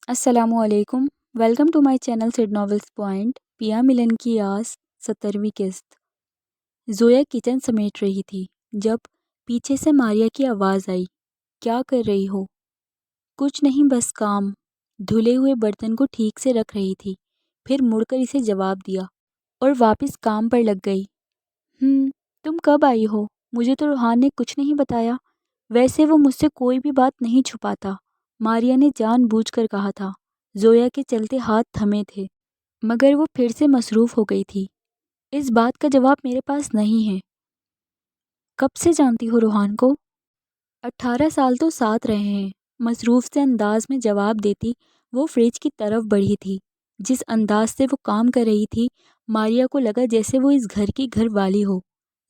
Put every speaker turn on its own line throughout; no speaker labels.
السلام علیکم۔ Welcome to my channel سڈ ناولس پوائنٹ۔ پیا ملن کی آس 17ویں قسط۔ زویا کچن سمیٹ رہی تھی جب پیچھے سے ماریا کی آواز آئی، کیا کر رہی ہو؟ کچھ نہیں، بس کام۔ دھلے ہوئے برتن کو ٹھیک سے رکھ رہی تھی، پھر مڑ کر اسے جواب دیا اور واپس کام پر لگ گئی۔ تم کب آئی ہو؟ مجھے تو روحان نے کچھ نہیں بتایا۔ ویسے وہ مجھ سے کوئی بھی بات نہیں چھپاتا، ماریا نے جان بوجھ کر کہا تھا۔ زویا کے چلتے ہاتھ تھمے تھے، مگر وہ پھر سے مصروف ہو گئی تھی۔ اس بات کا جواب میرے پاس نہیں ہے۔ کب سے جانتی ہو روحان کو؟ 18 سال تو ساتھ رہے ہیں، مصروف سے انداز میں جواب دیتی وہ فریج کی طرف بڑھی تھی۔ جس انداز سے وہ کام کر رہی تھی، ماریا کو لگا جیسے وہ اس گھر کی گھر والی ہو۔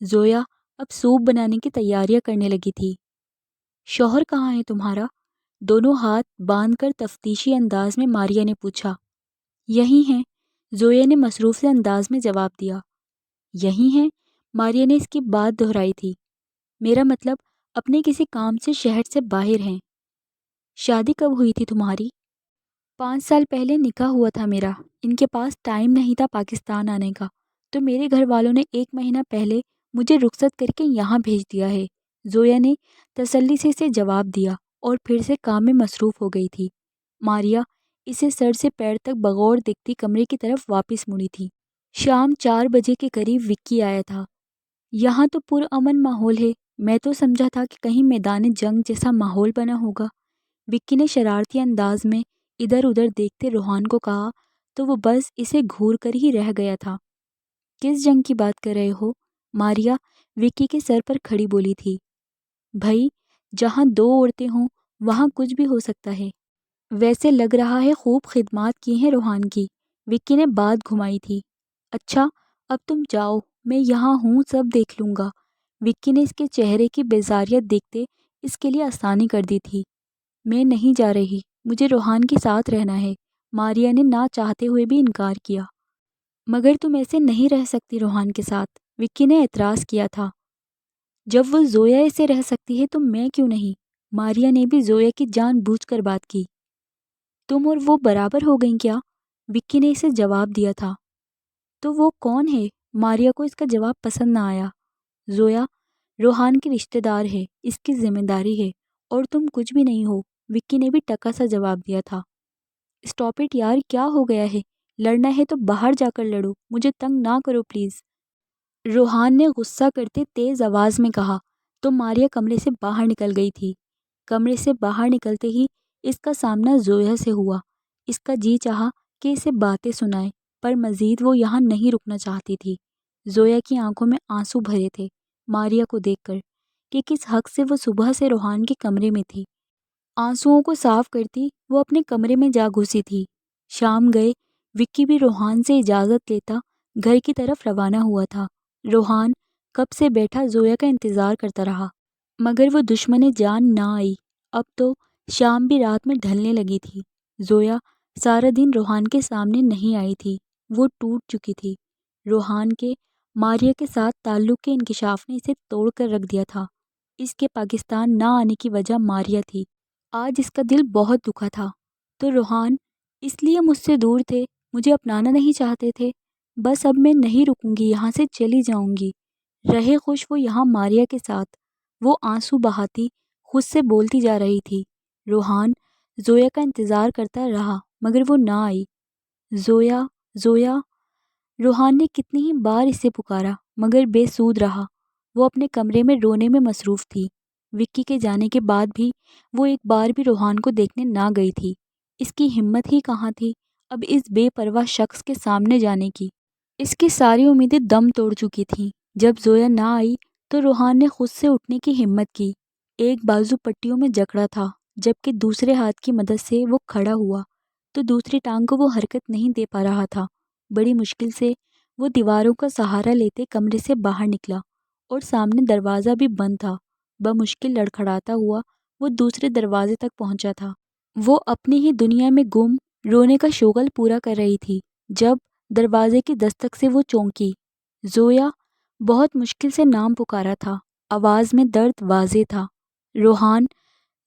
زویا اب سوپ بنانے کی تیاریاں کرنے لگی تھی۔ شوہر کہاں ہے تمہارا؟ دونوں ہاتھ باندھ کر تفتیشی انداز میں ماریا نے پوچھا۔ یہی ہیں، زویا نے مصروف سے انداز میں جواب دیا۔ یہی ہیں؟ ماریا نے اس کی بات دہرائی تھی۔ میرا مطلب اپنے کسی کام سے شہر سے باہر ہیں۔ شادی کب ہوئی تھی تمہاری؟ 5 سال پہلے نکاح ہوا تھا میرا۔ ان کے پاس ٹائم نہیں تھا پاکستان آنے کا، تو میرے گھر والوں نے 1 مہینہ پہلے مجھے رخصت کر کے یہاں بھیج دیا ہے۔ زویا نے تسلی سے اسے جواب دیا اور پھر سے کام میں مصروف ہو گئی تھی۔ ماریا اسے سر سے پیر تک بغور دیکھتی کمرے کی طرف واپس مڑی تھی۔ شام 4 بجے کے قریب وکی آیا تھا۔ یہاں تو پرامن ماحول ہے، میں تو سمجھا تھا کہ کہیں میدان جنگ جیسا ماحول بنا ہوگا۔ وکی نے شرارتی انداز میں ادھر ادھر دیکھتے روحان کو کہا تو وہ بس اسے گھور کر ہی رہ گیا تھا۔ کس جنگ کی بات کر رہے ہو؟ ماریا وکی کے سر پر کھڑی بولی تھی۔ بھائی، جہاں 2 عورتیں ہوں وہاں کچھ بھی ہو سکتا ہے۔ ویسے لگ رہا ہے خوب خدمات کی ہیں روحان کی، وکی نے بات گھمائی تھی۔ اچھا، اب تم جاؤ، میں یہاں ہوں، سب دیکھ لوں گا۔ وکی نے اس کے چہرے کی بیزاریت دیکھتے اس کے لیے آسانی کر دی تھی۔ میں نہیں جا رہی، مجھے روحان کے ساتھ رہنا ہے، ماریا نے نہ چاہتے ہوئے بھی انکار کیا۔ مگر تم ایسے نہیں رہ سکتی روحان کے ساتھ، وکی نے اعتراض کیا تھا۔ جب وہ زویا ایسے رہ سکتی ہے تو میں کیوں نہیں؟ ماریا نے بھی زویا کی جان بوجھ کر بات کی۔ تم اور وہ برابر ہو گئیں کیا؟ وکی نے اسے جواب دیا تھا۔ تو وہ کون ہے؟ ماریا کو اس کا جواب پسند نہ آیا۔ زویا روحان کی رشتہ دار ہے، اس کی ذمہ داری ہے، اور تم کچھ بھی نہیں ہو، وکی نے بھی ٹکا سا جواب دیا تھا۔ اسٹاپ اٹ یار، کیا ہو گیا ہے؟ لڑنا ہے تو باہر جا کر لڑو، مجھے تنگ نہ کرو پلیز، روحان نے غصہ کرتے تیز آواز میں کہا تو ماریا کمرے سے باہر نکل گئی تھی۔ کمرے سے باہر نکلتے ہی اس کا سامنا زویا سے ہوا۔ اس کا جی چاہا کہ اسے باتیں سنائے، پر مزید وہ یہاں نہیں رکنا چاہتی تھی۔ زویا کی آنکھوں میں آنسو بھرے تھے ماریا کو دیکھ کر کہ کس حق سے وہ صبح سے روحان کے کمرے میں تھی۔ آنسوؤں کو صاف کرتی وہ اپنے کمرے میں جا گھسی تھی۔ شام گئے، وکی بھی روحان سے اجازت لیتا گھر کی طرف روانہ ہوا تھا۔ روحان کب سے بیٹھا زویا کا انتظار کرتا رہا، مگر وہ دشمن جان نہ آئی۔ اب تو شام بھی رات میں ڈھلنے لگی تھی۔ زویا سارا دن روحان کے سامنے نہیں آئی تھی، وہ ٹوٹ چکی تھی۔ روحان کے ماریا کے ساتھ تعلق کے انکشاف نے اسے توڑ کر رکھ دیا تھا۔ اس کے پاکستان نہ آنے کی وجہ ماریا تھی۔ آج اس کا دل بہت دکھا تھا۔ تو روحان اس لیے مجھ سے دور تھے، مجھے اپنانا نہیں چاہتے تھے۔ بس اب میں نہیں رکوں گی، یہاں سے چلی جاؤں گی۔ رہے خوش وہ یہاں ماریا کے ساتھ، وہ آنسو بہاتی خود سے بولتی جا رہی تھی۔ روحان زویا کا انتظار کرتا رہا مگر وہ نہ آئی۔ زویا، زویا، روحان نے کتنی ہی بار اسے پکارا مگر بے سود رہا۔ وہ اپنے کمرے میں رونے میں مصروف تھی۔ وکی کے جانے کے بعد بھی وہ ایک بار بھی روحان کو دیکھنے نہ گئی تھی۔ اس کی ہمت ہی کہاں تھی اب اس بے پرواہ شخص کے سامنے جانے کی؟ اس کی ساری امیدیں دم توڑ چکی تھیں۔ جب زویا نہ آئی تو روحان نے خود سے اٹھنے کی ہمت کی۔ ایک بازو پٹیوں میں جکڑا تھا، جبکہ دوسرے ہاتھ کی مدد سے وہ کھڑا ہوا تو دوسری ٹانگ کو وہ حرکت نہیں دے پا رہا تھا۔ بڑی مشکل سے وہ دیواروں کا سہارا لیتے کمرے سے باہر نکلا اور سامنے دروازہ بھی بند تھا۔ بمشکل لڑکھڑاتا ہوا وہ دوسرے دروازے تک پہنچا تھا۔ وہ اپنی ہی دنیا میں گم رونے کا شغل پورا کر رہی تھی جب دروازے کی دستک سے وہ چونکی۔ زویا، بہت مشکل سے نام پکارا تھا، آواز میں درد واضح تھا۔ روحان۔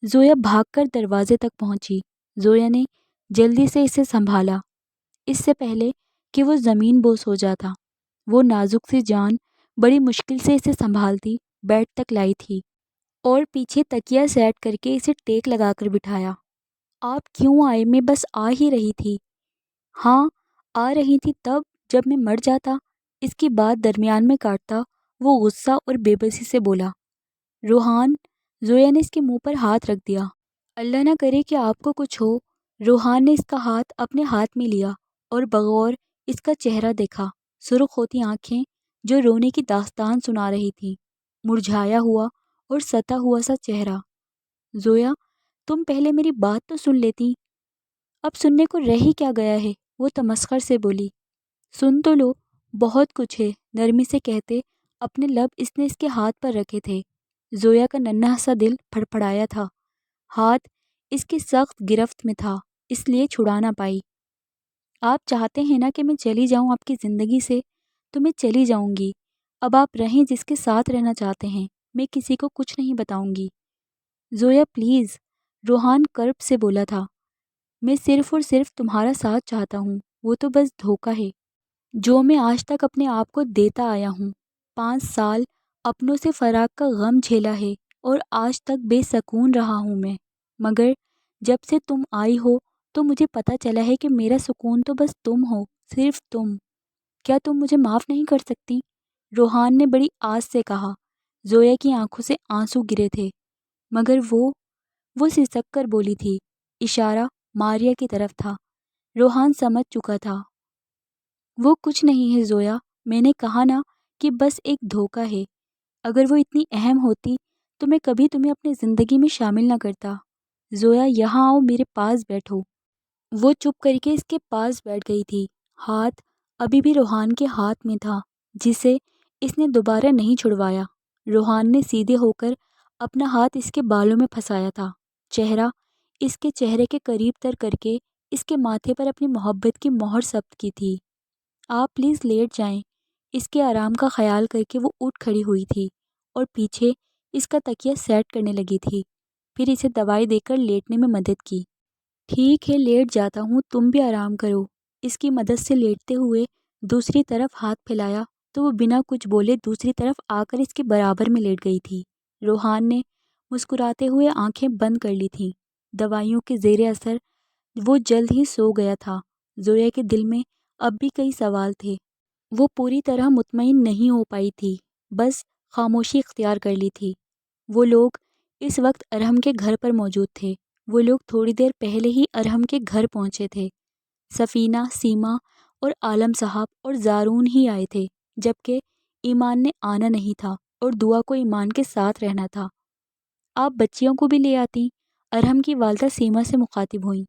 زویا بھاگ کر دروازے تک پہنچی۔ زویا نے جلدی سے اسے سنبھالا اس سے پہلے کہ وہ زمین بوس ہو جاتا۔ وہ نازک سی جان بڑی مشکل سے اسے سنبھالتی بیڈ تک لائی تھی اور پیچھے تکیا سیٹ کر کے اسے ٹیک لگا کر بٹھایا۔ آپ کیوں آئے؟ میں بس آ ہی رہی تھی۔ ہاں آ رہی تھی تب جب میں مر جاتا؟ اس کی بات درمیان میں کاٹتا وہ غصہ اور بے بسی سے بولا۔ روحان، زویا نے اس کے منہ پر ہاتھ رکھ دیا۔ اللہ نہ کرے کہ آپ کو کچھ ہو۔ روحان نے اس کا ہاتھ اپنے ہاتھ میں لیا اور بغور اس کا چہرہ دیکھا۔ سرخ ہوتی آنکھیں جو رونے کی داستان سنا رہی تھیں، مرجھایا ہوا اور ستا ہوا سا چہرہ۔ زویا، تم پہلے میری بات تو سن لیتی، اب سننے کو رہ ہی کیا گیا ہے؟ وہ تمسخر سے بولی۔ سن تو لو، بہت کچھ ہے، نرمی سے کہتے اپنے لب اس نے اس کے ہاتھ پر رکھے تھے۔ زویا کا ننھا سا دل پھڑپھڑایا تھا، ہاتھ اس کی سخت گرفت میں تھا، اس لیے چھڑا نہ پائی۔ آپ چاہتے ہیں نا کہ میں چلی جاؤں آپ کی زندگی سے، تو میں چلی جاؤں گی۔ اب آپ رہیں جس کے ساتھ رہنا چاہتے ہیں، میں کسی کو کچھ نہیں بتاؤں گی۔ زویا پلیز، روحان کرب سے بولا تھا، میں صرف اور صرف تمہارا ساتھ چاہتا ہوں، وہ تو بس دھوکہ ہے جو میں آج تک اپنے آپ کو دیتا آیا ہوں۔ 5 سال اپنوں سے فراق کا غم جھیلا ہے اور آج تک بے سکون رہا ہوں میں، مگر جب سے تم آئی ہو تو مجھے پتہ چلا ہے کہ میرا سکون تو بس تم ہو، صرف تم۔ کیا تم مجھے معاف نہیں کر سکتی؟ روحان نے بڑی آس سے کہا۔ زویا کی آنکھوں سے آنسو گرے تھے، مگر وہ سسک کر بولی تھی۔ اشارہ ماریا کی طرف تھا۔ روحان سمجھ چکا تھا۔ وہ کچھ نہیں ہے زویا، میں نے کہا نا کہ بس ایک دھوکہ ہے۔ اگر وہ اتنی اہم ہوتی تو میں کبھی تمہیں اپنی زندگی میں شامل نہ کرتا۔ زویا یہاں آؤ، میرے پاس بیٹھو۔ وہ چپ کر کے اس کے پاس بیٹھ گئی تھی۔ ہاتھ ابھی بھی روحان کے ہاتھ میں تھا جسے اس نے دوبارہ نہیں چھڑوایا۔ روحان نے سیدھے ہو کر اپنا ہاتھ اس کے بالوں میں پھنسایا تھا، چہرہ اس کے چہرے کے قریب تر کر کے اس کے ماتھے پر اپنی محبت کی مہر ثبت کی تھی۔ آپ پلیز لیٹ جائیں۔ اس کے آرام کا خیال کر کے وہ اٹھ کھڑی ہوئی تھی اور پیچھے اس کا تکیہ سیٹ کرنے لگی تھی، پھر اسے دوائی دے کر لیٹنے میں مدد کی۔ ٹھیک ہے لیٹ جاتا ہوں، تم بھی آرام کرو۔ اس کی مدد سے لیٹتے ہوئے دوسری طرف ہاتھ پھیلایا تو وہ بنا کچھ بولے دوسری طرف آ کر اس کے برابر میں لیٹ گئی تھی۔ روحان نے مسکراتے ہوئے آنکھیں بند کر لی تھیں۔ دوائیوں کے زیر اثر وہ جلد ہی سو گیا تھا۔ زویا کے دل میں اب بھی کئی سوال تھے۔ وہ پوری طرح مطمئن نہیں ہو پائی تھی، بس خاموشی اختیار کر لی تھی۔ وہ لوگ اس وقت ارحم کے گھر پر موجود تھے۔ وہ لوگ تھوڑی دیر پہلے ہی ارحم کے گھر پہنچے تھے۔ سفینہ، سیما اور عالم صاحب اور زارون ہی آئے تھے، جبکہ ایمان نے آنا نہیں تھا اور دعا کو ایمان کے ساتھ رہنا تھا۔ آپ بچیوں کو بھی لے آتی؟ ارحم کی والدہ سیما سے مخاطب ہوئیں۔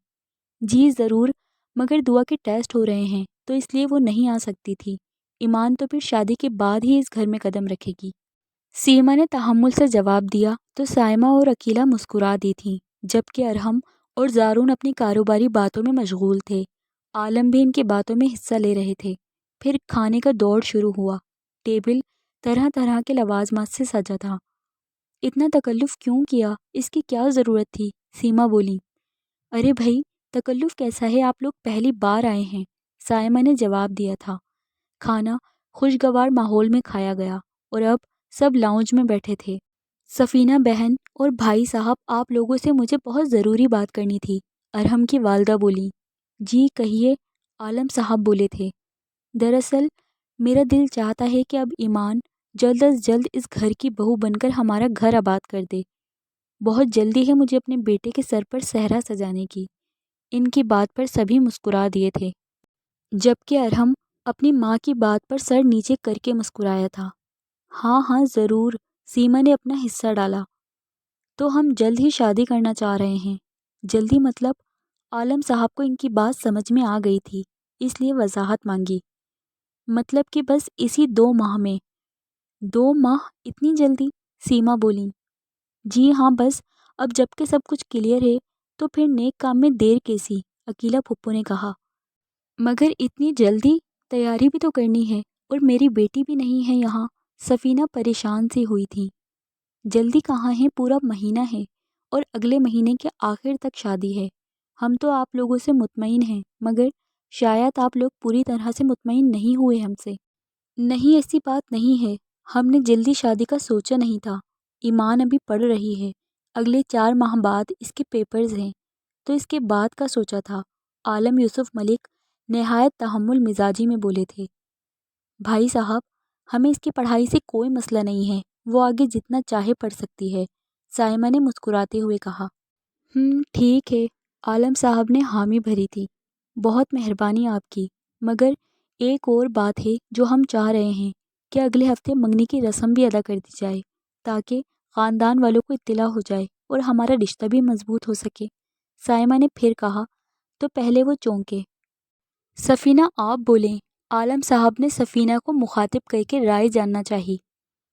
جی ضرور، مگر دعا کے ٹیسٹ ہو رہے ہیں تو اس لیے وہ نہیں آ سکتی تھی۔ ایمان تو پھر شادی کے بعد ہی اس گھر میں قدم رکھے گی۔ سیما نے تحمل سے جواب دیا تو سائمہ اور عقیلہ مسکرا دی تھیں، جبکہ ارحم اور زارون اپنی کاروباری باتوں میں مشغول تھے۔ عالم بھی ان کی باتوں میں حصہ لے رہے تھے۔ پھر کھانے کا دوڑ شروع ہوا۔ ٹیبل طرح طرح کے لوازمات سے سجا تھا۔ اتنا تکلف کیوں کیا؟ اس کی کیا ضرورت تھی؟ سیما بولی۔ ارے بھائی، تکلف کیسا ہے؟ آپ لوگ پہلی بار آئے ہیں، سائمہ نے جواب دیا تھا۔ کھانا خوشگوار ماحول میں کھایا گیا اور اب سب لاؤنج میں بیٹھے تھے۔ سفینہ بہن اور بھائی صاحب، آپ لوگوں سے مجھے بہت ضروری بات کرنی تھی، ارحم کی والدہ بولی۔ جی کہیے، عالم صاحب بولے تھے۔ دراصل میرا دل چاہتا ہے کہ اب ایمان جلد از جلد اس گھر کی بہو بن کر ہمارا گھر آباد کر دے۔ بہت جلدی ہے مجھے اپنے بیٹے کے سر پر صحرا سجانے کی۔ ان کی بات پر سبھی مسکرا دیے تھے، جبکہ ارحم اپنی ماں کی بات پر سر نیچے کر کے مسکرایا تھا۔ ہاں ہاں ضرور، سیما نے اپنا حصہ ڈالا۔ تو ہم جلد ہی شادی کرنا چاہ رہے ہیں۔ جلدی مطلب؟ عالم صاحب کو ان کی بات سمجھ میں آ گئی تھی، اس لیے وضاحت مانگی۔ مطلب کہ بس اسی 2 ماہ میں۔ 2 ماہ؟ اتنی جلدی؟ سیما بولی۔ جی ہاں، بس اب جب کہ سب کچھ کلیئر ہے تو پھر نیک کام میں دیر کیسی؟ عقیلہ پھپھو نے کہا۔ مگر اتنی جلدی؟ تیاری بھی تو کرنی ہے، اور میری بیٹی بھی نہیں ہے یہاں۔ سفینہ پریشان سی ہوئی تھی۔ جلدی کہاں ہے؟ پورا مہینہ ہے اور اگلے مہینے کے آخر تک شادی ہے۔ ہم تو آپ لوگوں سے مطمئن ہیں، مگر شاید آپ لوگ پوری طرح سے مطمئن نہیں ہوئے ہم سے۔ نہیں، ایسی بات نہیں ہے، ہم نے جلدی شادی کا سوچا نہیں تھا۔ ایمان ابھی پڑھ رہی ہے، اگلے 4 ماہ بعد اس کے پیپرز ہیں، تو اس کے بعد کا سوچا تھا۔ عالم یوسف ملک نہایت تحمل مزاجی میں بولے تھے۔ بھائی صاحب، ہمیں اس کی پڑھائی سے کوئی مسئلہ نہیں ہے، وہ آگے جتنا چاہے پڑھ سکتی ہے، سائمہ نے مسکراتے ہوئے کہا۔ ٹھیک ہے، عالم صاحب نے حامی بھری تھی۔ بہت مہربانی آپ کی، مگر ایک اور بات ہے جو ہم چاہ رہے ہیں کہ اگلے ہفتے منگنی کی رسم بھی ادا کر دی جائے، تاکہ خاندان والوں کو اطلاع ہو جائے اور ہمارا رشتہ بھی مضبوط ہو سکے۔ سائمہ نے پھر کہا تو پہلے وہ چونکے۔ سفینہ آپ بولیں، عالم صاحب نے سفینہ کو مخاطب کر کے رائے جاننا چاہی۔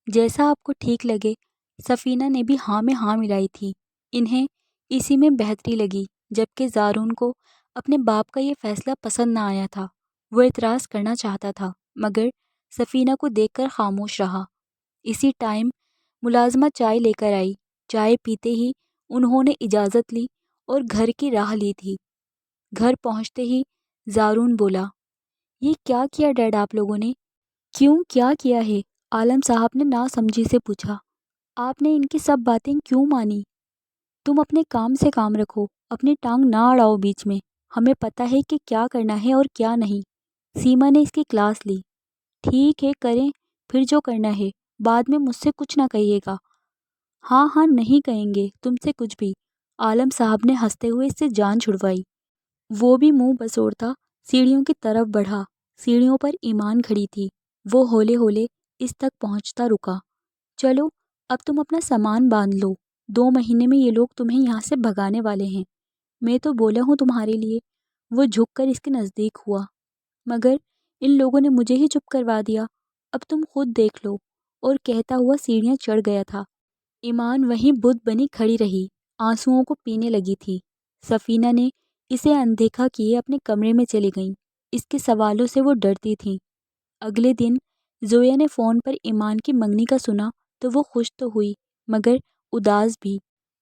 جیسا آپ کو ٹھیک لگے۔ سفینہ نے بھی ہاں میں ہاں ملائی تھی۔ انہیں اسی میں بہتری لگی، جبکہ زارون کو اپنے باپ کا یہ فیصلہ پسند نہ آیا تھا۔ وہ اعتراض کرنا چاہتا تھا، مگر سفینہ کو دیکھ کر خاموش رہا۔ اسی ٹائم ملازمہ چائے لے کر آئی۔ چائے پیتے ہی انہوں نے اجازت لی اور گھر کی راہ لی تھی۔ گھر پہنچتے ہی زارون بولا، یہ کیا کیا ڈیڈ آپ لوگوں نے؟ کیوں، کیا کیا ہے؟ عالم صاحب نے ناسمجھی سے پوچھا۔ آپ نے ان کی سب باتیں کیوں مانی؟ تم اپنے کام سے کام رکھو، اپنی ٹانگ نہ اڑاؤ بیچ میں۔ ہمیں پتہ ہے کہ کیا کرنا ہے اور کیا نہیں۔ سیما نے اس کی کلاس لی۔ ٹھیک ہے، کریں پھر جو کرنا ہے، بعد میں مجھ سے کچھ نہ کہیے گا۔ ہاں ہاں، نہیں کہیں گے تم سے کچھ بھی۔ عالم صاحب نے ہنستے ہوئے اس سے جان چھڑوائی۔ وہ بھی منہ بسوڑتا سیڑھیوں کی طرف بڑھا۔ سیڑھیوں پر ایمان کھڑی تھی۔ وہ ہولے ہولے اس تک پہنچتا رکا۔ چلو اب تم اپنا سامان باندھ لو، 2 مہینے میں یہ لوگ تمہیں یہاں سے بھگانے والے ہیں۔ میں تو بولا ہوں تمہارے لیے۔ وہ جھک کر اس کے نزدیک ہوا۔ مگر ان لوگوں نے مجھے ہی چپ کروا دیا، اب تم خود دیکھ لو، اور کہتا ہوا سیڑھیاں چڑھ گیا تھا۔ ایمان وہیں بت بنی کھڑی رہی، آنسوؤں کو پینے لگی تھی۔ سفینہ نے اسے اندیکھا کیے اپنے کمرے میں چلی گئیں۔ اس کے سوالوں سے وہ ڈرتی تھیں۔ اگلے دن زویا نے فون پر ایمان کی منگنی کا سنا تو وہ خوش تو ہوئی، مگر اداس بھی،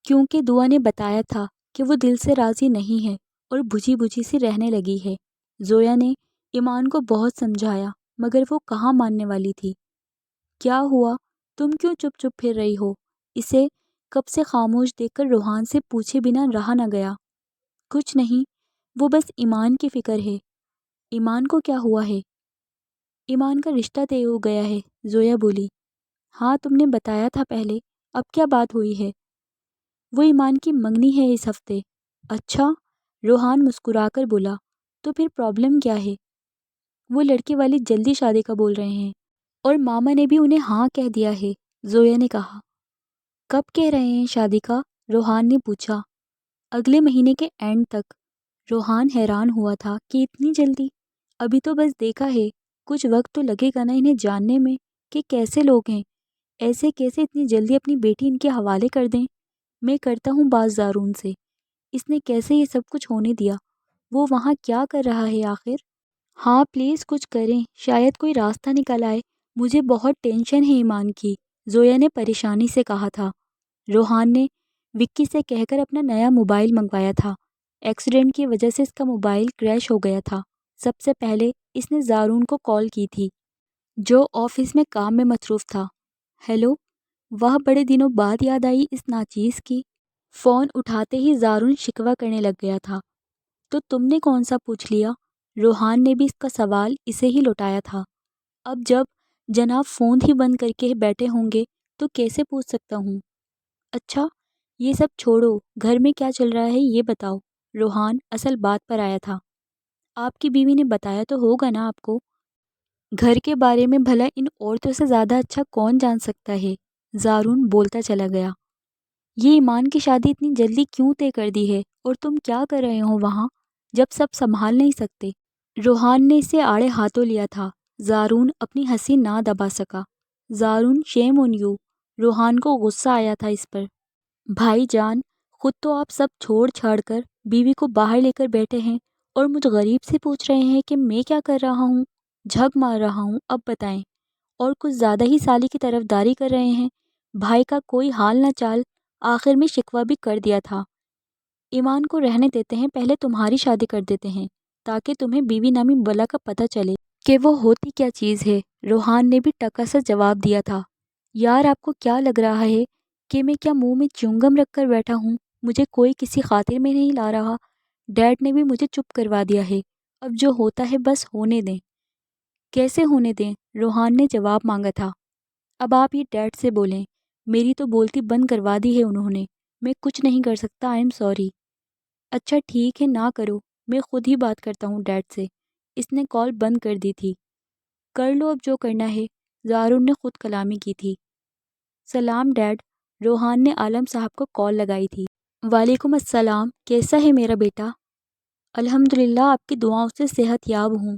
کیونکہ دعا نے بتایا تھا کہ وہ دل سے راضی نہیں ہے اور بجھی بجھی سی رہنے لگی ہے۔ زویا نے ایمان کو بہت سمجھایا، مگر وہ کہاں ماننے والی تھی۔ کیا ہوا؟ تم کیوں چپ چپ پھر رہی ہو؟ اسے کب سے خاموش دیکھ کر روحان سے پوچھے بنا رہا نہ گیا۔ کچھ نہیں، وہ بس ایمان کی فکر ہے۔ ایمان کو کیا ہوا ہے؟ ایمان کا رشتہ طے ہو گیا ہے، زویا بولی۔ ہاں تم نے بتایا تھا پہلے، اب کیا بات ہوئی ہے؟ وہ ایمان کی منگنی ہے اس ہفتے۔ اچھا، روحان مسکرا کر بولا، تو پھر پرابلم کیا ہے؟ وہ لڑکی والی جلدی شادی کا بول رہے ہیں، اور ماما نے بھی انہیں ہاں کہہ دیا ہے، زویا نے کہا۔ کب کہہ رہے ہیں شادی کا؟ روحان نے پوچھا۔ اگلے مہینے کے اینڈ تک۔ روحان حیران ہوا تھا کہ اتنی جلدی؟ ابھی تو بس دیکھا ہے، کچھ وقت تو لگے گا نا انہیں جاننے میں کہ کیسے لوگ ہیں۔ ایسے کیسے اتنی جلدی اپنی بیٹی ان کے حوالے کر دیں؟ میں کرتا ہوں بات زارون سے، اس نے کیسے یہ سب کچھ ہونے دیا؟ وہ وہاں کیا کر رہا ہے آخر؟ ہاں پلیز کچھ کریں، شاید کوئی راستہ نکل آئے، مجھے بہت ٹینشن ہے ایمان کی، زویا نے پریشانی سے کہا تھا۔ روحان نے وکی سے کہہ کر اپنا نیا موبائل منگوایا تھا۔ ایکسیڈنٹ کی وجہ سے اس کا موبائل کریش ہو گیا تھا۔ سب سے پہلے اس نے زارون کو کال کی تھی، جو آفس میں کام میں مصروف تھا۔ ہیلو، وہ بڑے دنوں بعد یاد آئی اس ناچیز کی۔ فون اٹھاتے ہی زارون شکوہ کرنے لگ گیا تھا۔ تو تم نے کون سا پوچھ لیا؟ روحان نے بھی اس کا سوال اسے ہی لوٹایا تھا۔ اب جب جناب فون ہی بند کر کے بیٹھے ہوں گے تو کیسے پوچھ سکتا ہوں؟ اچھا یہ سب چھوڑو، گھر میں کیا چل رہا ہے یہ بتاؤ۔ روحان اصل بات پر آیا تھا۔ آپ کی بیوی نے بتایا تو ہوگا نا آپ کو؟ گھر کے بارے میں بھلا ان عورتوں سے زیادہ اچھا کون جان سکتا ہے؟ زارون بولتا چلا گیا۔ یہ ایمان کی شادی اتنی جلدی کیوں طے کر دی ہے، اور تم کیا کر رہے ہو وہاں جب سب سنبھال نہیں سکتے؟ روحان نے اسے آڑے ہاتھوں لیا تھا۔ زارون اپنی ہنسی نہ دبا سکا۔ زارون شیم آن یو، روحان کو غصہ آیا تھا اس پر۔ بھائی جان، خود تو آپ سب چھوڑ چھاڑ کر بیوی کو باہر لے کر بیٹھے ہیں، اور مجھ غریب سے پوچھ رہے ہیں کہ میں کیا کر رہا ہوں؟ جھگ مار رہا ہوں، اب بتائیں؟ اور کچھ زیادہ ہی سالی کی طرفداری کر رہے ہیں۔ بھائی کا کوئی حال نہ چال، آخر میں شکوہ بھی کر دیا تھا۔ ایمان کو رہنے دیتے ہیں، پہلے تمہاری شادی کر دیتے ہیں تاکہ تمہیں بیوی نامی بلا کا پتہ چلے کہ وہ ہوتی کیا چیز ہے۔ روحان نے بھی ٹکا سا جواب دیا تھا، یار آپ کو کیا لگ رہا ہے کہ میں کیا منہ میں چنگم رکھ کر بیٹھا ہوں؟ مجھے کوئی کسی خاطر میں نہیں لا رہا۔ ڈیڈ نے بھی مجھے چپ کروا دیا ہے، اب جو ہوتا ہے بس ہونے دیں۔ کیسے ہونے دیں؟ روحان نے جواب مانگا تھا۔ اب آپ یہ ڈیڈ سے بولیں، میری تو بولتی بند کروا دی ہے انہوں نے، میں کچھ نہیں کر سکتا، آئی ایم سوری۔ اچھا ٹھیک ہے، نہ کرو، میں خود ہی بات کرتا ہوں ڈیڈ سے۔ اس نے کال بند کر دی تھی۔ کر لو اب جو کرنا ہے، زارون نے خود کلامی کی تھی۔ سلام ڈیڈ، روحان نے عالم صاحب کو کال لگائی تھی۔ وعلیکم السلام، کیسا ہے میرا بیٹا؟ الحمدللہ آپ کی دعاؤں سے صحت یاب ہوں۔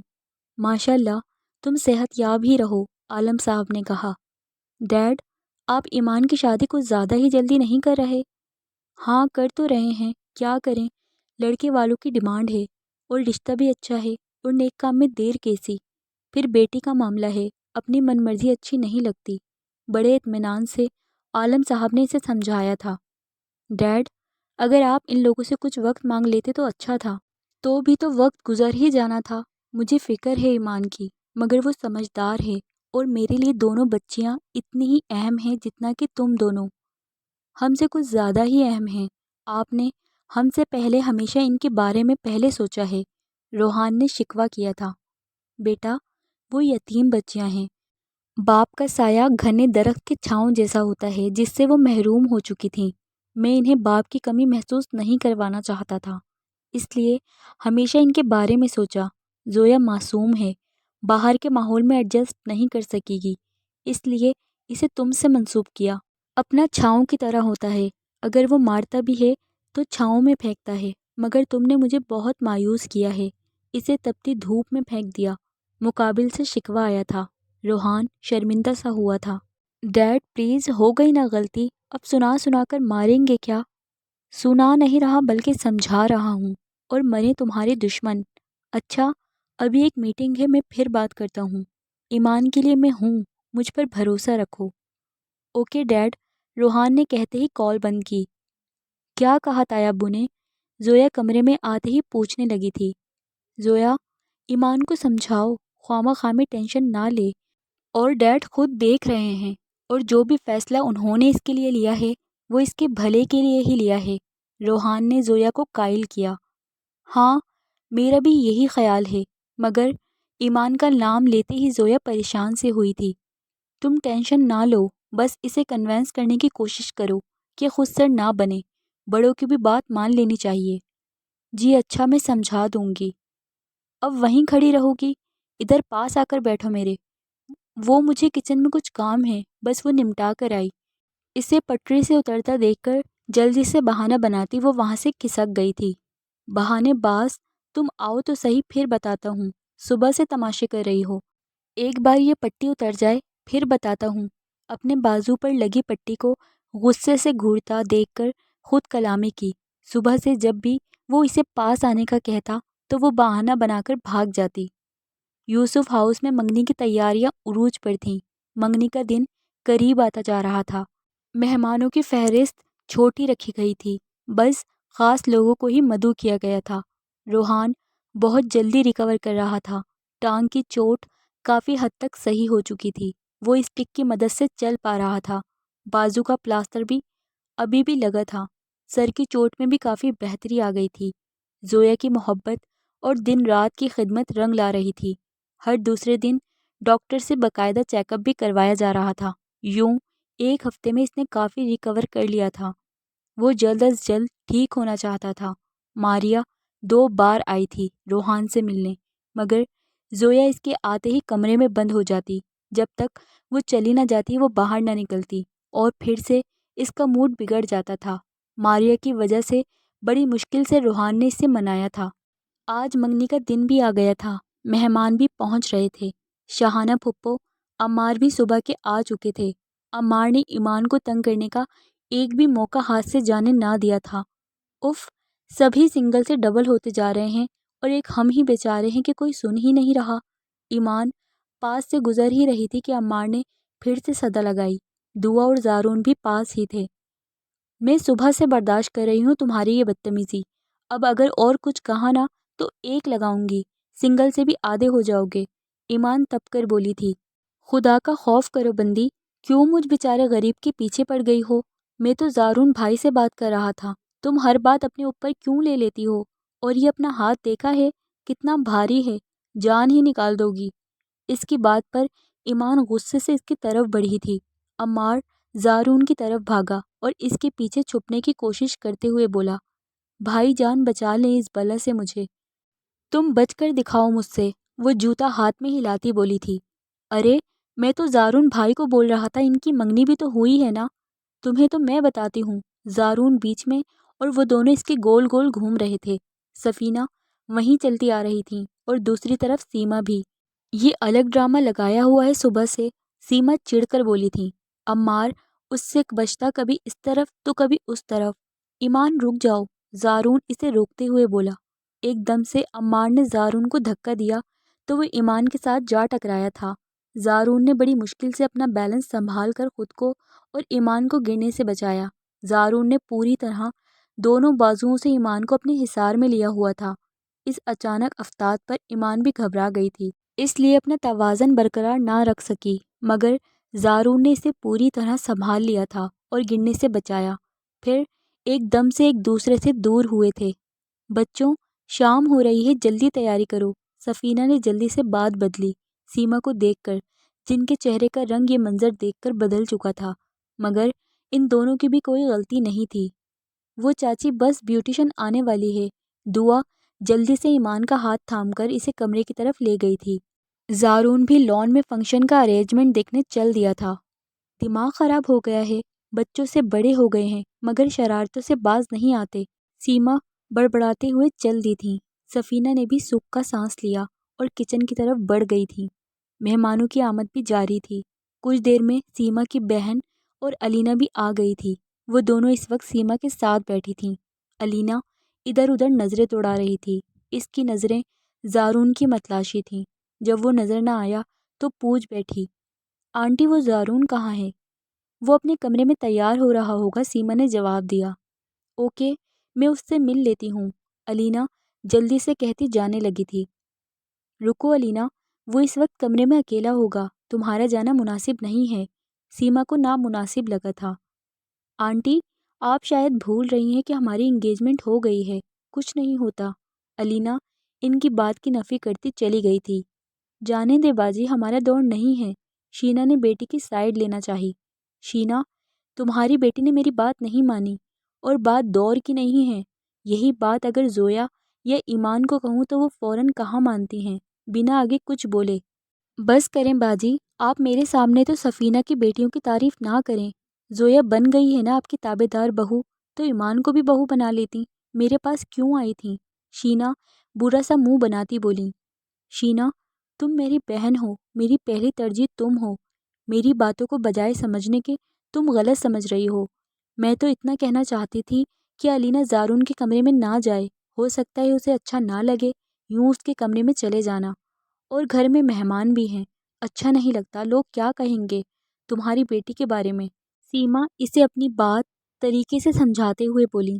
ماشاء اللہ، تم صحت یاب ہی رہو، عالم صاحب نے کہا۔ ڈیڈ، آپ ایمان کی شادی کو زیادہ ہی جلدی نہیں کر رہے؟ ہاں کر تو رہے ہیں، کیا کریں، لڑکے والوں کی ڈیمانڈ ہے اور رشتہ بھی اچھا ہے، اور نیک کام میں دیر کیسی؟ پھر بیٹی کا معاملہ ہے، اپنی من مرضی اچھی نہیں لگتی۔ بڑے اطمینان سے عالم صاحب نے اسے سمجھایا تھا۔ ڈیڈ، اگر آپ ان لوگوں سے کچھ وقت مانگ لیتے تو اچھا تھا۔ تو بھی تو وقت گزر ہی جانا تھا۔ مجھے فکر ہے ایمان کی، مگر وہ سمجھدار ہے، اور میرے لیے دونوں بچیاں اتنی ہی اہم ہیں جتنا کہ تم دونوں، ہم سے کچھ زیادہ ہی اہم ہیں۔ آپ نے ہم سے پہلے ہمیشہ ان کے بارے میں پہلے سوچا ہے، روحان نے شکوہ کیا تھا۔ بیٹا، وہ یتیم بچیاں ہیں، باپ کا سایہ گھنے درخت کے چھاؤں جیسا ہوتا ہے جس سے وہ محروم ہو چکی تھیں۔ میں انہیں باپ کی کمی محسوس نہیں کروانا چاہتا تھا، اس لیے ہمیشہ ان کے بارے میں سوچا۔ زویا معصوم ہے، باہر کے ماحول میں ایڈجسٹ نہیں کر سکے گی، اس لیے اسے تم سے منسوب کیا۔ اپنا چھاؤں کی طرح ہوتا ہے، اگر وہ مارتا بھی ہے تو چھاؤں میں پھینکتا ہے، مگر تم نے مجھے بہت مایوس کیا ہے، اسے تپتی دھوپ میں پھینک دیا۔ مقابل سے شکوہ آیا تھا۔ روحان شرمندہ سا ہوا تھا۔ ڈیڈ پلیز، ہو گئی نا غلطی، اب سنا سنا کر ماریں گے کیا؟ سنا نہیں رہا بلکہ سمجھا رہا ہوں، اور مرے تمہارے دشمن۔ اچھا، ابھی ایک میٹنگ ہے، میں پھر بات کرتا ہوں۔ ایمان کے لیے میں ہوں، مجھ پر بھروسہ رکھو۔ اوکے ڈیڈ، روحان نے کہتے ہی کال بند کی۔ کیا کہا تایا ابو نے؟ زویا کمرے میں آتے ہی پوچھنے لگی تھی۔ زویا، ایمان کو سمجھاؤ، خواہ خواہ میں ٹینشن نہ لے، اور ڈیڈ خود دیکھ رہے ہیں، اور جو بھی فیصلہ انہوں نے اس کے لیے لیا ہے وہ اس کے بھلے کے لیے ہی لیا ہے۔ روحان نے زویا کو قائل کیا۔ ہاں، میرا بھی یہی خیال ہے، مگر ایمان کا نام لیتے ہی زویا پریشان سے ہوئی تھی۔ تم ٹینشن نہ لو، بس اسے کنونس کرنے کی کوشش کرو کہ خود سر نہ بنے، بڑوں کی بھی بات مان لینی چاہیے۔ جی اچھا، میں سمجھا دوں گی۔ اب وہیں کھڑی رہو گی؟ ادھر پاس آ کر بیٹھو میرے۔ وہ مجھے کچن میں کچھ کام ہے، بس وہ نمٹا کر آئی۔ اسے پٹری سے اترتا دیکھ کر جلدی سے بہانہ بناتی وہ وہاں سے کھسک گئی تھی۔ بہانے باز، تم آؤ تو صحیح، پھر بتاتا ہوں۔ صبح سے تماشے کر رہی ہو، ایک بار یہ پٹی اتر جائے پھر بتاتا ہوں۔ اپنے بازو پر لگی پٹی کو غصے سے گھورتا دیکھ کر خود کلامی کی۔ صبح سے جب بھی وہ اسے پاس آنے کا کہتا تو وہ بہانہ بنا کر بھاگ جاتی۔ یوسف ہاؤس میں منگنی کی تیاریاں عروج پر تھیں۔ منگنی کا دن قریب آتا جا رہا تھا۔ مہمانوں کی فہرست چھوٹی رکھی گئی تھی، بس خاص لوگوں کو ہی مدعو کیا گیا تھا۔ روحان بہت جلدی ریکور کر رہا تھا۔ ٹانگ کی چوٹ کافی حد تک صحیح ہو چکی تھی، وہ اسٹک کی مدد سے چل پا رہا تھا۔ بازو کا پلاسٹر بھی ابھی بھی لگا تھا۔ سر کی چوٹ میں بھی کافی بہتری آ گئی تھی۔ زویا کی محبت اور دن رات کی خدمت رنگ لا رہی تھی۔ ہر دوسرے دن ڈاکٹر سے باقاعدہ چیک اپ بھی کروایا جا رہا تھا۔ یوں ایک ہفتے میں اس نے کافی ریکور کر لیا تھا۔ وہ جلد از جلد ٹھیک ہونا چاہتا تھا۔ ماریا 2 بار آئی تھی روحان سے ملنے، مگر زویا اس کے آتے ہی کمرے میں بند ہو جاتی۔ جب تک وہ چلی نہ جاتی وہ باہر نہ نکلتی، اور پھر سے اس کا موڈ بگڑ جاتا تھا۔ ماریا کی وجہ سے بڑی مشکل سے روحان نے اسے منایا تھا۔ آج منگنی کا دن بھی آ گیا تھا، مہمان بھی پہنچ رہے تھے۔ شاہانہ پھپھو، عمار بھی صبح کے آ چکے تھے۔ عمار نے ایمان کو تنگ کرنے کا ایک بھی موقع ہاتھ سے جانے نہ دیا تھا۔ اف، سبھی سنگل سے ڈبل ہوتے جا رہے ہیں، اور ایک ہم ہی بیچارے ہیں کہ کوئی سن ہی نہیں رہا۔ ایمان پاس سے گزر ہی رہی تھی کہ عمار نے پھر سے صدا لگائی۔ دعا اور زارون بھی پاس ہی تھے۔ میں صبح سے برداشت کر رہی ہوں تمہاری یہ بدتمیزی، اب اگر اور کچھ کہا نا تو ایک لگاؤں گی، سنگل سے بھی آدھے ہو جاؤ گے، ایمان تپ کر بولی تھی۔ خدا کا خوف کرو بندی، کیوں مجھ بیچارے غریب کے پیچھے پڑ گئی ہو؟ میں تو زارون بھائی سے بات کر رہا تھا، تم ہر بات اپنے اوپر کیوں لے لیتی ہو؟ اور یہ اپنا ہاتھ دیکھا ہے کتنا بھاری ہے، جان ہی نکال دو گی۔ اس کی بات پر ایمان غصے سے اس کی طرف بڑھی تھی۔ عمار زارون کی طرف بھاگا اور اس کے پیچھے چھپنے کی کوشش کرتے ہوئے بولا، بھائی جان بچا لیں اس بلا سے مجھے، تم بچ کر دکھاؤ مجھ سے۔ وہ جوتا ہاتھ میں ہلاتی بولی تھی، ارے میں تو زارون بھائی کو بول رہا تھا، ان کی منگنی بھی تو ہوئی ہے نا، تمہیں تو میں بتاتی ہوں۔ زارون بیچ میں اور وہ دونوں اس کے گول گول گھوم رہے تھے۔ سفینہ وہیں چلتی آ رہی تھیں اور دوسری طرف سیما بھی۔ یہ الگ ڈرامہ لگایا ہوا ہے صبح سے، سیما چڑ کر بولی تھی۔ عمار اس سے بچتا کبھی اس طرف تو کبھی اس طرف۔ ایمان رک جاؤ، زارون اسے روکتے ہوئے بولا۔ ایک دم سے عمار نے زارون کو دھکا دیا تو وہ ایمان کے ساتھ جا ٹکرایا تھا۔ زارون نے بڑی مشکل سے اپنا بیلنس سنبھال کر خود کو اور ایمان کو گرنے سے بچایا۔ زارون نے پوری طرح دونوں بازوؤں سے ایمان کو اپنے حصار میں لیا ہوا تھا۔ اس اچانک افتاد پر ایمان بھی گھبرا گئی تھی، اس لیے اپنا توازن برقرار نہ رکھ سکی، مگر زارون نے اسے پوری طرح سنبھال لیا تھا اور گرنے سے بچایا۔ پھر ایک دم سے ایک دوسرے سے دور ہوئے تھے۔ بچوں شام ہو رہی ہے، جلدی تیاری کرو۔ سفینہ نے جلدی سے بات بدلی سیما کو دیکھ کر، جن کے چہرے کا رنگ یہ منظر دیکھ کر بدل چکا تھا، مگر ان دونوں کی بھی کوئی غلطی نہیں تھی۔ وہ چاچی بس بیوٹیشن آنے والی ہے، دعا جلدی سے ایمان کا ہاتھ تھام کر اسے کمرے کی طرف لے گئی تھی۔ زارون بھی لان میں فنکشن کا ارینجمنٹ دیکھنے چل دیا تھا۔ دماغ خراب ہو گیا ہے، بچوں سے بڑے ہو گئے ہیں مگر شرارتوں سے باز نہیں آتے، سیما بڑبڑاتے ہوئے چل دی تھی۔ سفینہ نے بھی سکھ کا سانس لیا اور کچن کی طرف بڑھ گئی تھی۔ مہمانوں کی آمد بھی جاری تھی۔ کچھ دیر میں سیما کی بہن اور علینا بھی آ گئی تھی۔ وہ دونوں اس وقت سیما کے ساتھ بیٹھی تھیں۔ علینا ادھر ادھر نظریں دوڑا رہی تھی، اس کی نظریں زارون کی متلاشی تھیں۔ جب وہ نظر نہ آیا تو پوچھ بیٹھی، آنٹی وہ زارون کہاں ہے؟ وہ اپنے کمرے میں تیار ہو رہا ہوگا، سیما نے جواب دیا۔ اوکے میں اس سے مل لیتی ہوں، علینا جلدی سے کہتی جانے لگی تھی۔ رکو علینا، وہ اس وقت کمرے میں اکیلا ہوگا، تمہارا جانا مناسب نہیں ہے۔ سیما کو نامناسب لگا تھا۔ آنٹی آپ شاید بھول رہی ہیں کہ ہماری انگیجمنٹ ہو گئی ہے، کچھ نہیں ہوتا۔ علینا ان کی بات کی نفی کرتی چلی گئی تھی۔ جانے دے باجی، ہمارا دور نہیں ہے، شینا نے بیٹی کی سائیڈ لینا چاہی۔ شینا تمہاری بیٹی نے میری بات نہیں مانی، اور بات دور کی نہیں ہے، یہی بات اگر زویا یا ایمان کو کہوں تو وہ فوراً کہاں مانتی ہیں بنا آگے کچھ بولے۔ بس کریں باجی، آپ میرے سامنے تو سفینہ کی بیٹیوں کی تعریف نہ کریں، زویا بن گئی ہے نا آپ کی تابع دار بہو، تو ایمان کو بھی بہو بنا لیتی، میرے پاس کیوں آئی تھیں؟ شینا برا سا منہ بناتی بولی۔ شینا تم میری بہن ہو، میری پہلی ترجیح تم ہو، میری باتوں کو بجائے سمجھنے کے تم غلط سمجھ رہی ہو۔ میں تو اتنا کہنا چاہتی تھی کہ علینا زارون کے کمرے میں نہ جائے، ہو سکتا ہے اسے اچھا نہ لگے، یوں اس کے کمرے میں چلے جانا، اور گھر میں مہمان بھی ہیں، اچھا نہیں لگتا، لوگ کیا کہیں گے تمہاری بیٹی کے بارے میں۔ سیما اسے اپنی بات طریقے سے سمجھاتے ہوئے بولی،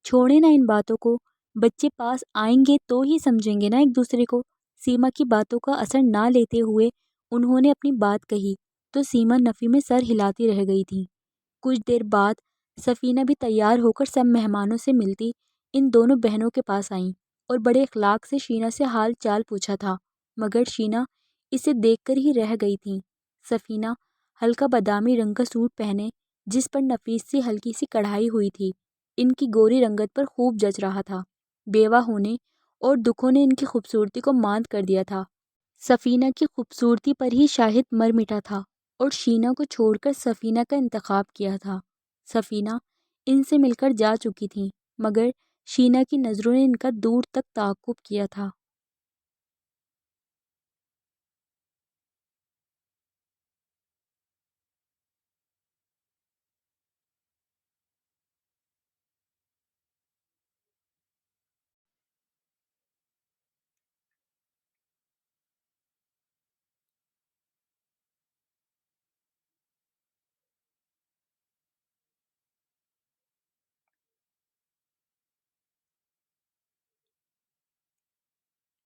چھوڑے نا ان باتوں کو، بچے پاس آئیں گے تو ہی سمجھیں گے نا ایک دوسرے کو۔ سیما کی باتوں کا اثر نہ لیتے ہوئے انہوں نے اپنی بات کہی تو سیما نفی میں سر ہلاتی رہ گئی تھی۔ کچھ دیر بعد سفینہ بھی تیار ہو کر سب مہمانوں سے ملتی ان دونوں بہنوں کے پاس آئیں اور بڑے اخلاق سے شینا سے حال چال پوچھا تھا، مگر شینا اسے دیکھ کر ہی رہ گئی تھی۔ سفینہ ہلکا بادامی رنگ کا سوٹ پہنے جس پر نفیس سی ہلکی سی کڑھائی ہوئی تھی، ان کی گوری رنگت پر خوب جچ رہا تھا۔ بیوہ ہونے اور دکھوں نے ان کی خوبصورتی کو ماند کر دیا تھا۔ سفینہ کی خوبصورتی پر ہی شاہد مر مٹا تھا اور شینا کو چھوڑ کر سفینہ کا انتخاب کیا تھا۔ سفینہ ان سے مل کر جا چکی تھیں، مگر شینا کی نظروں نے ان کا دور تک تعاقب کیا تھا۔